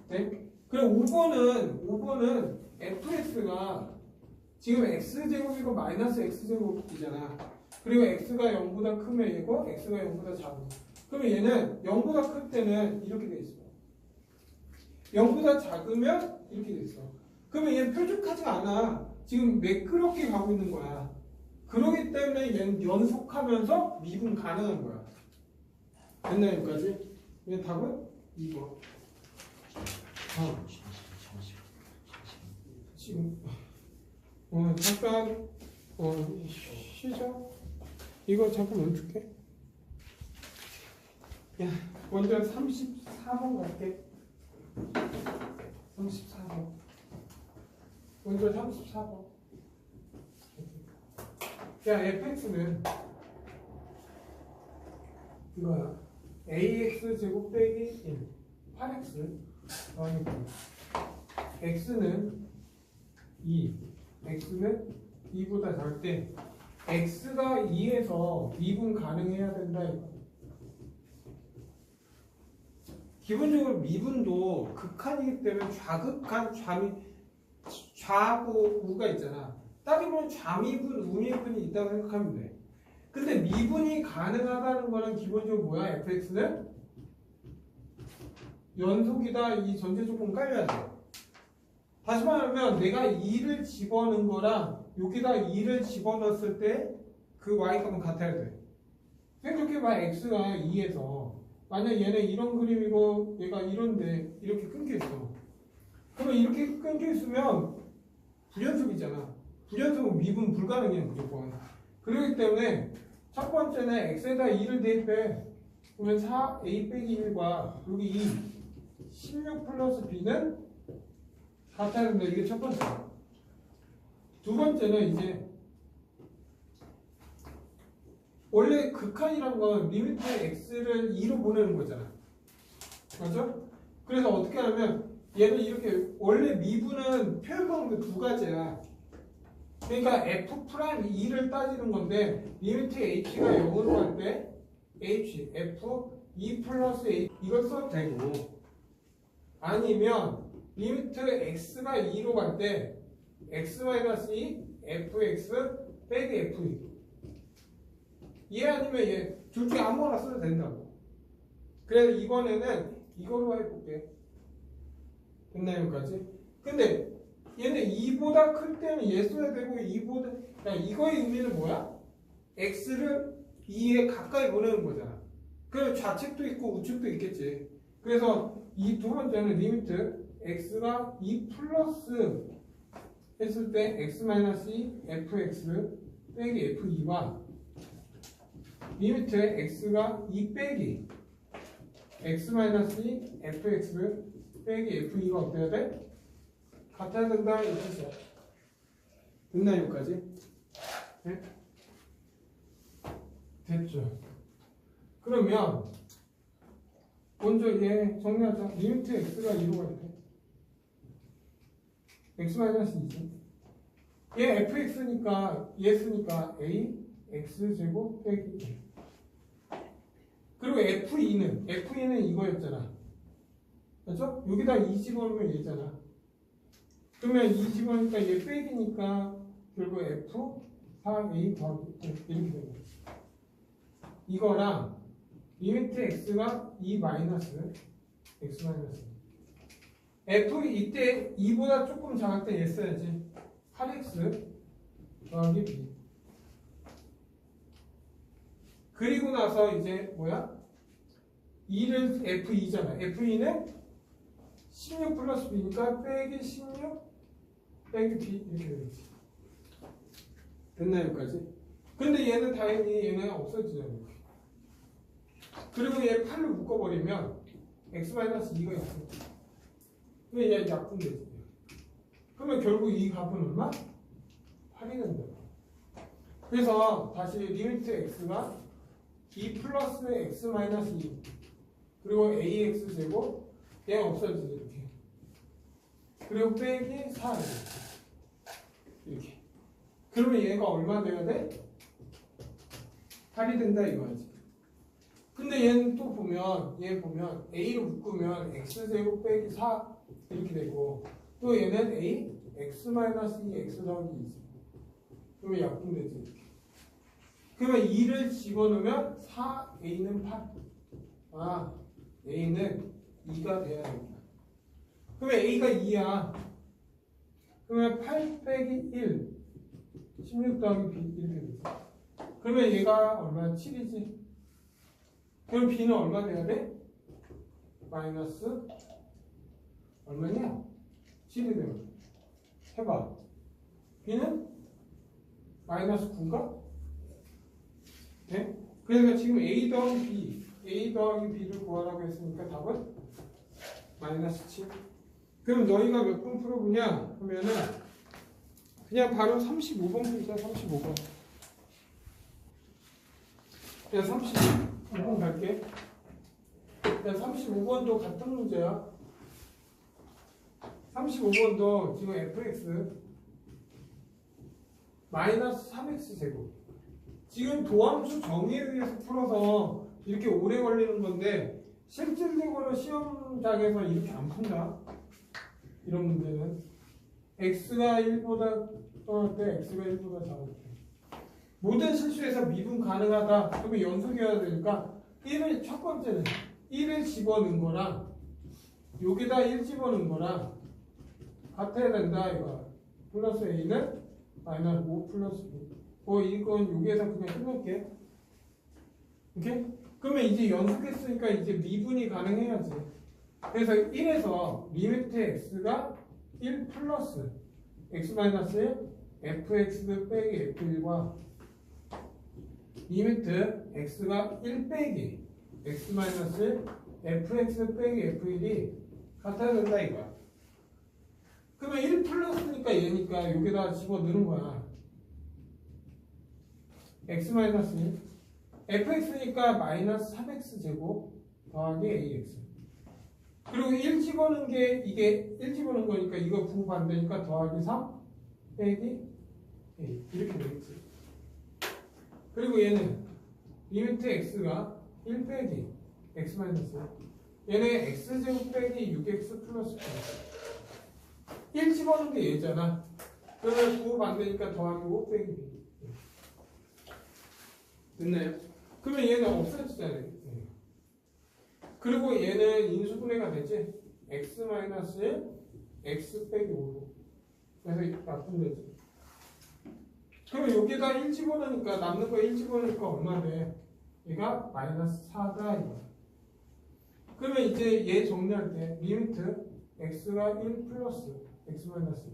네? 그럼 5번은 fx가 지금 x제곱이고 마이너스 x제곱이잖아. 그리고 x가 0보다 크면 얘고 x가 0보다 작으면. 그러면 얘는 0보다 클 때는 이렇게 돼 있어. 0보다 작으면 이렇게 돼 있어. 그러면 얘는 뾰족하지가 않아. 지금 매끄럽게 가고 있는 거야. 그러기 때문에 얘는 연속하면서 미분 가능한 거야. 됐나요 여기까지? 얘 답은 2번. 지금 잠깐 쉬죠. 이거 잠깐 멈출게. 야 먼저 34번 갈게. 34번. 먼저 34번. 야 fx는 이거야. ax 제곱 빼기 1 8x 더하니까 x는 2 x는 2보다 작을 때 x가 2에서 미분 가능해야 된다 이거. 기본적으로 미분도 극한이기 때문에 좌극한 좌하고 우가 있잖아. 따지고 보면 좌미분, 우미분이 있다고 생각하면 돼. 근데 미분이 가능하다는 거는 기본적으로 뭐야? fx는 연속이다. 이 전제 조건 깔려야 돼. 다시 말하면 내가 2를 집어넣은 거랑 여기다 2를 집어넣었을 때 그 y값은 같아야 돼. 생각해봐. x가 2에서 만약 얘는 이런 그림이고 얘가 이런데 이렇게 끊겨있어. 그러면 이렇게 끊겨있으면 불연속이잖아. 불연속은 미분 불가능이야 무조건. 그렇기 때문에 첫 번째는 x에다 2를 대입해. 그러면 4a 빼기 1과 여기 2 16 플러스 b는 같아야 된다. 이게 첫 번째. 두 번째는 이제 원래 극한이란 건 리미트 x를 2로 보내는 거잖아. 맞죠? 그래서 어떻게 하면 얘는 이렇게 원래 미분은 표현 방법이 두 가지야. 그러니까 f 프라임 2를 따지는 건데 리미트 h가 0으로 갈 때 h f 2 플러스 h 이걸 써도 되고 아니면 리미트 x가 2로 갈 때 x 마이너스 2 fx 빼기 f2 얘 아니면 얘 둘 중에 아무거나 써도 된다고. 그래서 이번에는 이거로 해볼게. 됐나요 여기까지? 근데 얘는 2보다 클 때는 얘 써야 되고 2보다 그러니까 이거의 의미는 뭐야? x를 2에 가까이 보내는 거잖아. 그럼 좌측도 있고 우측도 있겠지. 그래서 이 두 번째는 리미트 x가 2 플러스 했을 때 x 마이너스 2 fx 빼기 f2와 리미트 x가 2 빼기 x 마이너스 2 fx 빼기 f2가 어때야 돼? 같아야 된다 이렇게 써. 됐나 여기까지? 네? 됐죠. 그러면 먼저 얘 정리하자. 리미트 x가 2로 갈 때 x 마이너스 2지. 얘 fx니까 얘 쓰니까 a x 제곱 빼기 1. 그리고 F2는 이거였잖아. 그렇죠? 여기다 2 집어넣으면 얘잖아. 그러면 2 집어넣으니까 얘 빼기니까 결국 F 4A 더하기 1 이렇게 되는 거지. 이거랑 리미트 x가 2 마이너스 x 마이너스 F 이때 2보다 조금 작을 때 얘 써야지. 8x 더하기 b. 그리고 나서 이제 뭐야? 2를 F2잖아. F2는 16 플러스 B니까 빼기 16 빼기 B 이렇게 되겠지. 됐나요 여기까지? 근데 얘는 당연히 얘는 없어지잖아. 그리고 얘 8로 묶어버리면 x-2가 있어. 근데 얘 약분되지. 그러면 결국 이 값은 얼마? 8이 된다. 그래서 다시 리미트 x가 2 플러스 x 마이너스 2 그리고 ax 제곱 얘 없어지지 이렇게. 그리고 빼기 4 이렇게. 그러면 얘가 얼마 돼야 돼? 8이 된다 이거지. 근데 얘는 또 보면 얘 보면 a로 묶으면 x 제곱 빼기 4 이렇게 되고 또 얘는 a x 마이너스 2 x 더하기 2 그러면 약분되지 이렇게. 그러면 2를 집어넣으면 4a는 8. 아, a는 2가 돼야 됩니다. 그러면 a가 2야. 그러면 8 빼기 1, 16 더하기 b 이렇게 되지. 그러면 얘가 얼마야? 7이지. 그럼 b는 얼마 돼야 돼? 마이너스 얼마냐? 7이 되면 해봐. b는 마이너스 9인가? 네? 그러니까 지금 a 더하기 b를 구하라고 했으니까 답은 마이너스 7. 그럼 너희가 몇 번 풀어보냐? 그러면은 그냥 바로 35번 풀자. 35번. 그냥 35번 갈게. 그냥 35번도 같은 문제야. 35번도 지금 fx 마이너스 3x 제곱. 지금 도함수 정의에 의해서 풀어서 이렇게 오래 걸리는 건데 실질적으로 시험장에서 이렇게 안 푼다. 이런 문제는 x가 1보다 떨어질 때 x가 1보다 작을 때 모든 실수에서 미분 가능하다. 그러면 연속이어야 되니까 1을 첫 번째는 1을 집어넣은 거랑 여기다 1 집어넣은 거랑 같아야 된다 이거. 플러스 a는 마이너스 5 플러스 b. 이건 여기에서 그냥 끊을게. 오케이? 그러면 이제 연속했으니까 이제 미분이 가능해야지. 그래서 1에서 리미트 x가 1 플러스 x 마이너스 1 fx 빼기 f1과 리미트 x가 1 빼기 x 마이너스 1 fx 빼기 f1이 같아야 된다 이거야. 그러면 1 플러스니까 얘니까 여기다 집어넣는 거야. x-1 fx니까 마이너스 3x 제곱 더하기 ax 그리고 1 집어넣은 게 이게 1 집어넣은 거니까 이거 부반대니까 더하기 3 빼기 A 이렇게 되겠지. 그리고 얘는 리미트 x가 1 빼기 x 마이너스 얘는 x제곱 빼기 6x 플러스 1 집어넣은 게 얘잖아. 그러면 부반대니까 더하기 5 빼기 B 됐나요? 그러면 얘는 없어지잖아요. 그리고 얘는 인수분해가 되지. x-1 x 빼기 5로 그래서 나쁜되지. 그럼 여기다 1 집어넣으니까 남는 거 1 집어넣으니까 얼마 돼? 얘가 마이너스 4다 이거. 그러면 이제 얘 정리할 때 리미트 x가 1 플러스 x 마이너스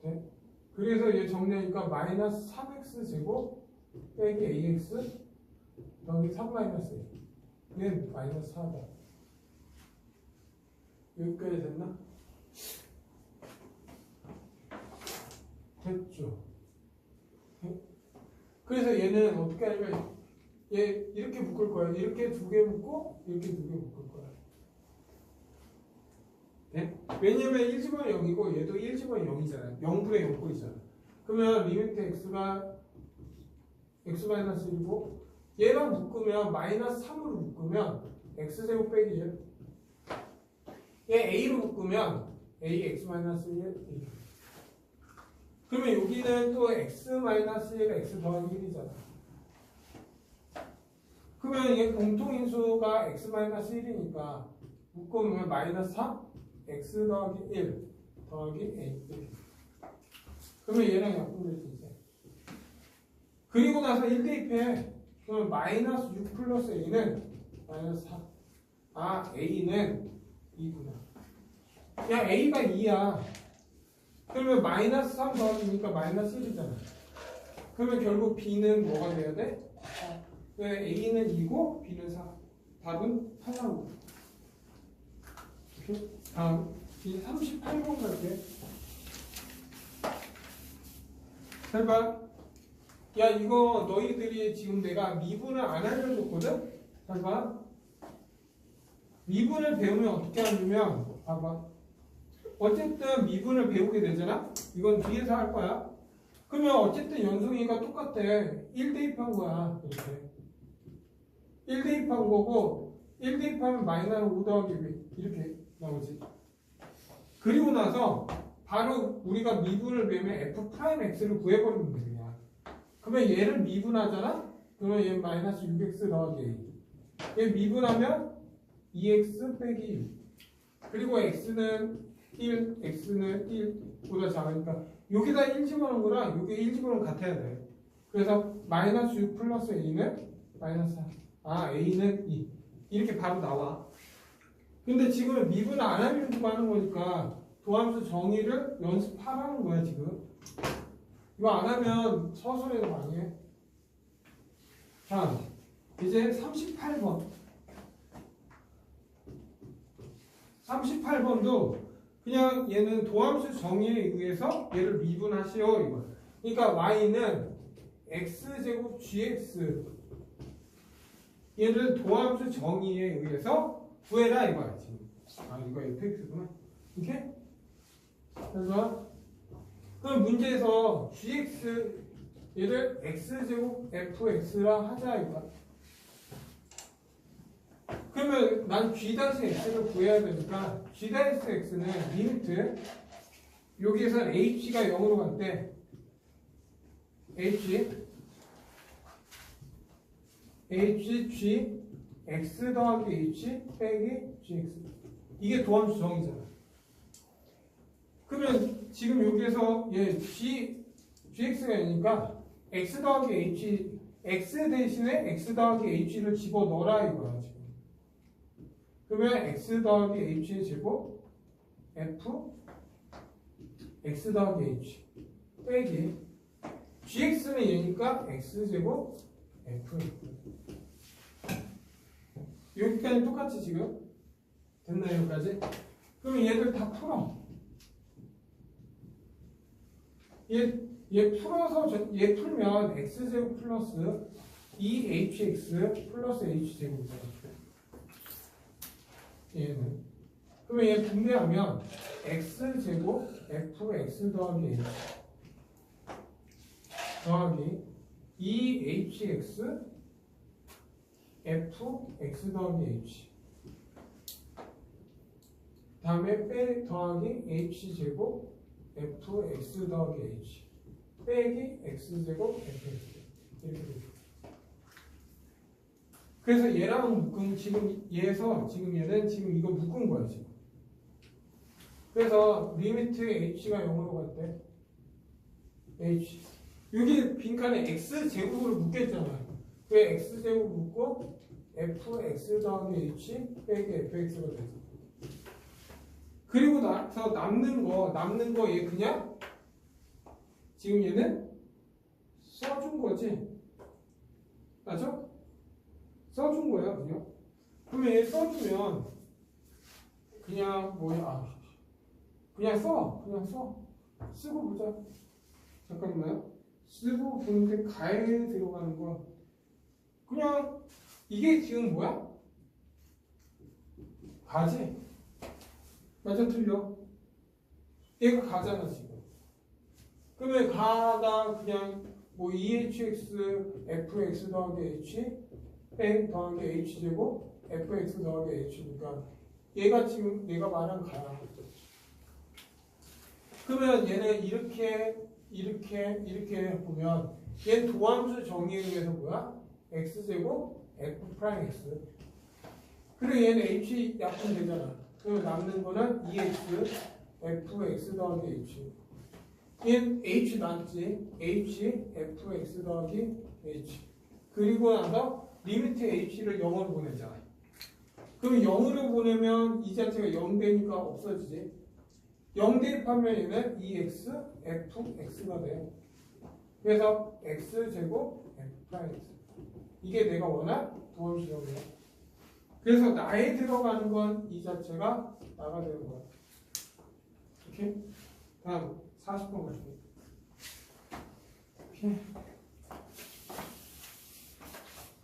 돼? 그래서 얘 정리하니까 마이너스 3x 제곱 빼기 ax 여기 3 마이너스 얘는 마이너스 4다. 여기까지 됐나? 됐죠. 그래서 얘는 어떻게 하냐면 얘 이렇게 묶을 거야. 이렇게 두 개 묶고 이렇게 두 개 묶을 거야. 네? 왜냐면 1집은 0이고 얘도 1집은 0이잖아요. 0분의 0꼴이잖아. 그러면 리미트 x가 x-1이고 얘랑 묶으면 마이너스 3으로 묶으면 x제곱 빼기 1 얘 a로 묶으면 ax-1 그러면 여기는 또 x-1 x 더하기 1이잖아. 그러면 얘 공통인수가 x-1이니까 묶으면 마이너스 3 x 더하기 1 더하기 a 그러면 얘랑 약분되지 이제. 그리고 나서 1 대입해. 그러면 마이너스 6 플러스 a는 마이너스 4. 아 a는 2구나. 야 a가 2야. 그러면 마이너스 3 더하기니까 마이너스 1이잖아. 그러면 결국 b는 뭐가 돼야 돼? 왜 a는 2고 b는 4. 답은 8나오고. 오케이? 다음 이 38번 갈게. 잘 봐. 야 이거 너희들이 지금 내가 미분을 안 알려줬거든? 잘 봐. 미분을 배우면 어떻게 하냐면 봐봐. 어쨌든 미분을 배우게 되잖아? 이건 뒤에서 할 거야. 그러면 어쨌든 연속이니까 똑같아. 1 대입한 거야. 이렇게 1 대입한 거고 1 대입하면 마이너스 5 더하기 2 이렇게 나오지. 그리고 나서 바로 우리가 미분을 배우면 f'x를 구해버리면 돼. 그냥. 그러면 얘를 미분하잖아? 그러면 얘 마이너스 6x 더하기 a. 얘 미분하면 2x 빼기 1. 그리고 x는 1, x는 1보다 작으니까 여기다 1 집어넣은 거랑 여기 1 집어넣은 같아야 돼. 그래서 마이너스 6 플러스 a는 마이너스 4. 아 a는 2. 이렇게 바로 나와. 근데 지금 미분 안 하려고 하는 거니까 도함수 정의를 연습하라는 거야 지금. 이거 안 하면 서술에도 많이 해. 자 이제 38번 38번도 그냥 얘는 도함수 정의에 의해서 얘를 미분하시오 이거. 그러니까 y는 x제곱 gx 얘를 도함수 정의에 의해서 구해라 이거야 지금. 아 이거 fx구나. 이렇게? 그래서 그럼 문제에서 gx 얘를 x제곱 fx라 하자 이거야. 그러면 난 g-x를 구해야 되니까 g-x는 리미트 여기에서 h가 0으로 갈 때 g x 더하기 h 빼기 gx 이게 도함수 정의잖아. 그러면 지금 여기에서 얘 gx가 있으니까 x 더하기 h x 대신에 x 더하기 h를 집어넣어라 이거야 지금. 그러면 x 더하기 h의 제곱 f x 더하기 h 빼기 gx는 얘니까 x제곱 f 여기까지 똑같이 지금 됐나요? 여기까지? 그럼 얘들 다 풀어. 얘 풀어서 얘 풀면 x제곱 플러스 2hx 플러스 h제곱이잖아. 얘는. 그러면 얘 분배하면 x제곱 fx 더하기 h 더하기 2hx fx 더하기 h 다음에 빼 더하기 h제곱 fx 더하기 h 빼기 x제곱 fx 이렇게 되죠. 그래서 얘랑 묶은 지금 얘에서 지금 얘는 지금 이거 묶은 거야 지금. 그래서 리미트 h가 0으로 갈 때 h 여기 빈칸에 x제곱으로 묶였잖아요. 왜 x제곱 묶고 fx 더하기 h 빼기 fx가 되죠. 그리고 나서 남는 거 얘 그냥 지금 얘는 써준 거지. 맞죠? 써준 거야 그냥. 그러면 얘 써주면 그냥 뭐야? 그냥 써. 쓰고 보자. 잠깐만요. 쓰고 보는데 가에 들어가는 거. 그냥 이게 지금 뭐야? 가지. 맞아 틀려? 얘가 가잖아 지금. 그러면 가가 그냥 뭐 2hx fx 더하기 h 빼 더하기 h제곱 fx 더하기 h니까 얘가 지금 내가 말한 가야. 그러면 얘는 이렇게 보면 얘는 도함수 정의에 의해서 뭐야? x제곱 f'x. 그리고 얘는 h 약분되잖아. 그러면 남는 거는 2x fx 더하기 h. 얘는 h 남지. h fx 더하기 h. 그리고 나서 리미트 h를 0으로 보내잖아. 그럼 0으로 보내면 이 자체가 0 되니까 없어지지. 0 대입하면 얘는 2x fx가 돼. 그래서 x제곱 f'x. 이게 내가 원한 도함수 정의야. 그래서 나에 들어가는 건 이 자체가 나가 되는 거야. 오케이? 다음 40번 가시죠. 오케이.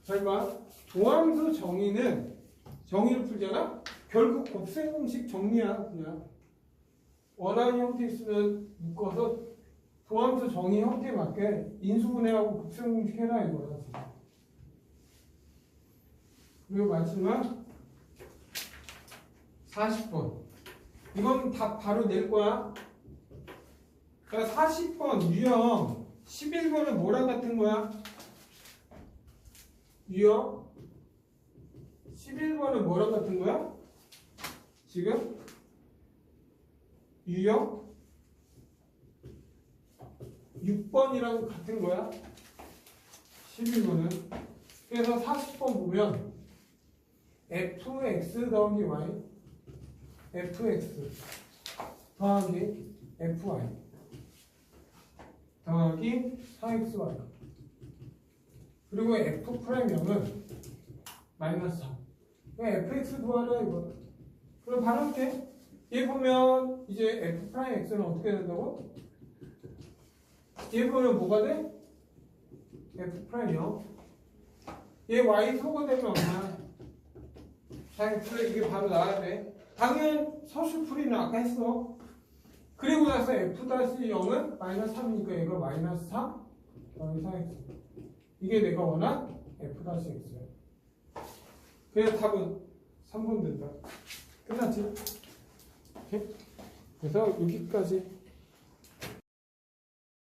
자, 봐. 도함수 정의는 정의를 풀잖아? 결국 곱셈 공식 정리야, 그냥. 원하는 형태 있으면 묶어서 도함수 정의 형태에 맞게 인수분해하고 곱셈 공식 해라 이거야, 지금. 그리고 마지막 40번. 이건 답 바로 낼 거야. 자, 40번 유형 11번은 뭐랑 같은 거야? 유형 11번은 뭐랑 같은 거야? 지금 유형 6번이랑 같은 거야. 11번은. 그래서 40번 보면 fx 더하기 y fx 더하기 fy 더하기 4xy 그리고 f'0은 마이너스 3. fx 구하라 이거. 그럼 바로 이렇게 얘 보면 이제 f'x는 어떻게 된다고? 얘 보면 뭐가 돼? f'이요. 얘 y 소거되면 얼마나? 4x 이게 바로 나와야 돼. 당연 서술풀이는 아까 했어. 그리고 나서 f-0은 마이너스 3이니까 얘가 마이너스 3 더하기 4x. 이게 내가 원한 f-x야. 그래서 답은 3번 된다. 끝났지? 오케이? 그래서 여기까지